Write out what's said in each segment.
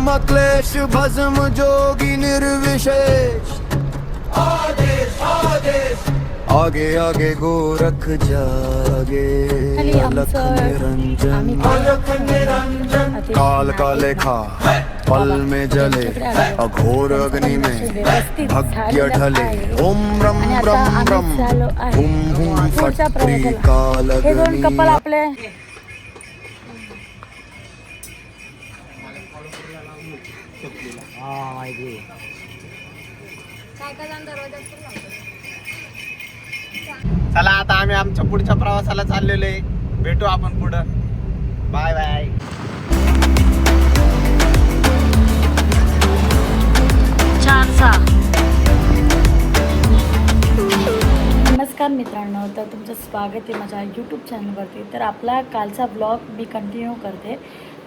मम क्लेश भस्म जोगी निर्विशेष। आगे आगे गोरख जागे अलख निरंजन। काल का लेखा पल में जले अघोर अग्नि में भाग्य ढले। ओम रम रम रम हुम हुम फट्टी काल कपल आपले चला आता आम्ही आमच्या पुढच्या प्रवासाला चाललेलो आहे. भेटू आपण पुढं. Bye bye. नमस्कार मित्रांनो, तर तुमचं स्वागत आहे माझ्या यूट्यूब चॅनलवरती. तर आपला कालचा ब्लॉग मी कंटिन्यू करते,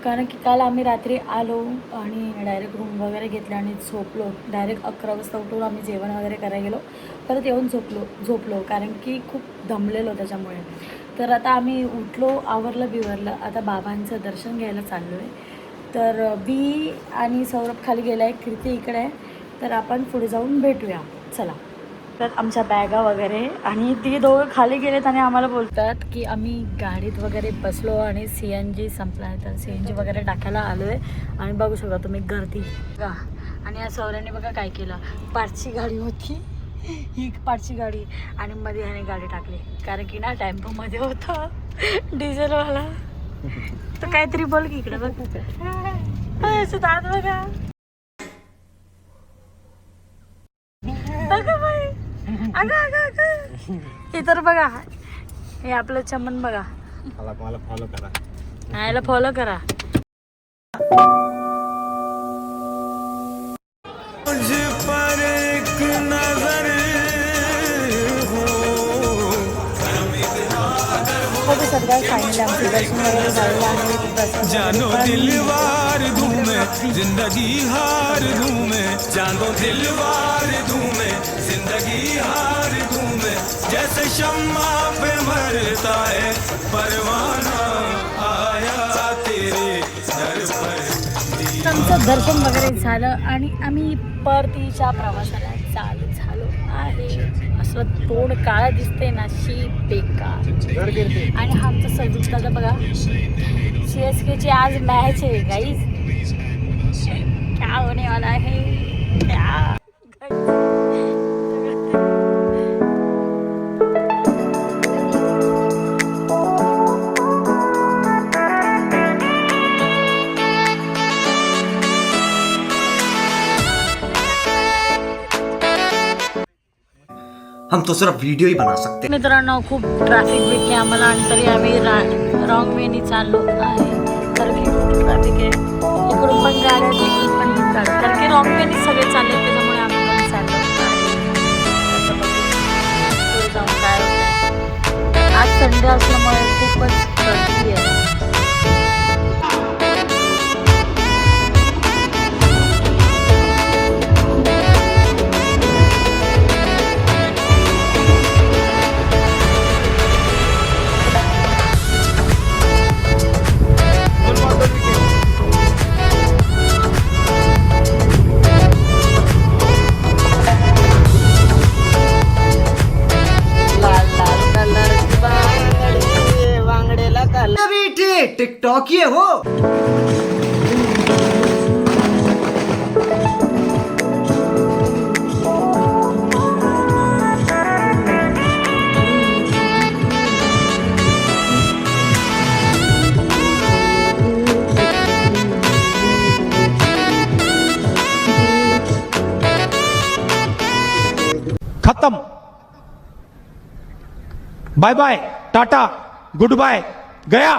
कारण की काल आम्ही रात्री आलो आणि डायरेक्ट रूम वगैरे घेतले आणि झोपलो. डायरेक्ट 11 वाजता उठून आम्ही जेवण वगैरे करायला गेलो, परत येऊन झोपलो कारण की खूप दमलेलो त्याच्यामुळे. तर आता आम्ही उठलो, आवरलं बिवरलं, आता बाबांचं दर्शन घ्यायला चाललो आहे. तर बी आणि सौरभ खाली गेला आहे, कीर्ती इकडे आहे. तर आपण पुढे जाऊन भेटूया, चला. तर आमच्या बॅगा वगैरे आणि ती दोघं खाली गेलेत आणि आम्हाला बोलतात की आम्ही गाडीत वगैरे बसलो आणि CNG संपला आहे, तर CNG वगैरे टाकायला आलो आहे. आणि बघू शकता तुम्ही गर्दी का. आणि या सौर्याने बघा काय केलं, पाठची गाडी होती ही पाठची गाडी आणि मध्ये ह्याने गाडी टाकली, कारण की ना टेम्पोमध्ये होतं डिझेलवाला. तर काहीतरी बोल की इकडे बघ, दात बघा बाई. अगं हे तर बघा, हे आपलं चमन बघा. मला फॉलो करा. याला फॉलो करा. मुझ पर एक नजर हो सगळ्या फायनली आमचं दर्शन वगैरे झालेलं आहे. जानो दिलवार धूमे जिंदगी हार धूमे, जानो दिलवार धूमे जिंदगी हार धूमे, जैसे शम्मा पे मरता है परवाना आया तेरे दर पर. आमचं दर्शन वगैरे झालं आणि आम्ही परतीच्या प्रवासाला चालू झालो आहे. असं तोंड काळं दिसते ना, शी बेकार. आणि हा आमचा सजूक दादा बघा, CSKची आज मॅच आहे गाईज. क्या होने वाला है क्या. हम तो सिर्फ वीडियो ही बना सकते. मित्रांनो, खूप ट्रॅफिक भेटले आम्हाला आणि तरी आम्ही रॉंग वेनी चाललो आहे, कारण की खूप ट्रॅफिक आहे. इकडून पण गाड्या, तिकडून पण गाड्या, कारण की रॉंग वेनी सगळे चालले, त्याच्यामुळे आम्ही पण चाललो पुढे जाऊन काय होतं. आज संडे असल्यामुळे खूपच गर्दी आहे. टिकटॉक ये हो. खत्म. Bye bye, tata, goodbye, गया.